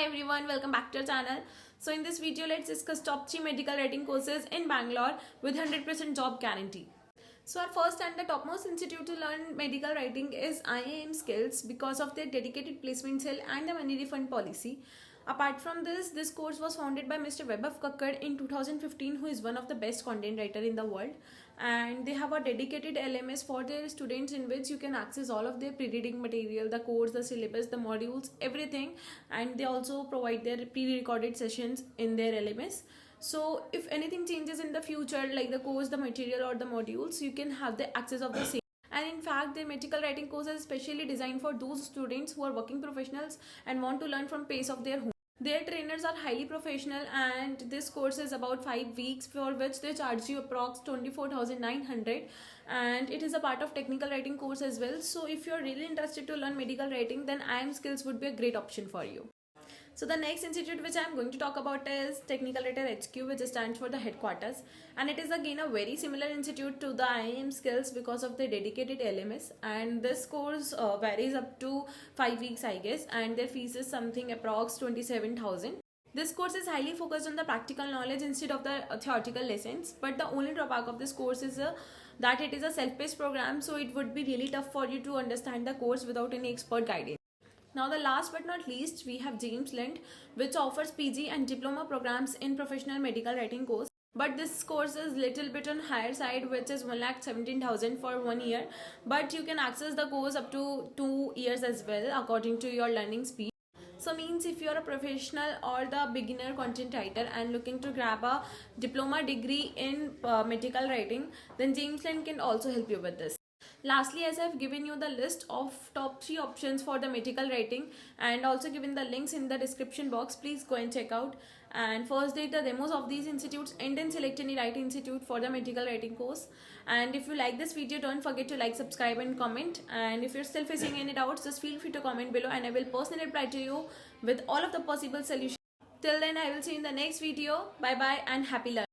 Hi everyone, welcome back to our channel. So in this video, let's discuss top 3 medical writing courses in Bangalore with 100% job guarantee. So our first and the topmost institute to learn medical writing is IIM Skills because of their dedicated placement cell and the money refund policy. Apart from this course was founded by Mr. Vaibhav Kakkad in 2015, who is one of the best content writer in the world. And they have a dedicated LMS for their students in which you can access all of their pre-reading material, the course, the syllabus, the modules, everything. And they also provide their pre-recorded sessions in their LMS. So if anything changes in the future, like the course, the material or the modules, you can have the access of the same. And in fact, their medical writing course is specially designed for those students who are working professionals and want to learn from pace of their home. Their trainers are highly professional, and this course is about 5 weeks, for which they charge you approx 24,900, and it is a part of technical writing course as well. So if you're really interested to learn medical writing, then IIM Skills would be a great option for you. So the next institute which I am going to talk about is Technical Writer HQ, which stands for the headquarters, and it is again a very similar institute to the IIM Skills because of the dedicated LMS. And this course varies up to 5 weeks, I guess, and their fees is something approx 27,000. This course is highly focused on the practical knowledge instead of the theoretical lessons, but the only drawback of this course is that it is a self-paced program, so it would be really tough for you to understand the course without any expert guidance. Now the last but not least, we have James Lind, which offers PG and diploma programs in professional medical writing course. But this course is little bit on higher side, which is 1,17,000 for 1 year. But you can access the course up to 2 years as well according to your learning speed. So means if you're a professional or the beginner content writer and looking to grab a diploma degree in medical writing, then James Lind can also help you with this. Lastly, as I have given you the list of top 3 options for the medical writing and also given the links in the description box, please go and check out. And first date the demos of these institutes, and then select any right institute for the medical writing course. And if you like this video, don't forget to like, subscribe and comment. And if you're still facing any doubts, just feel free to comment below and I will personally reply to you with all of the possible solutions. Till then, I will see you in the next video. Bye bye and happy learning.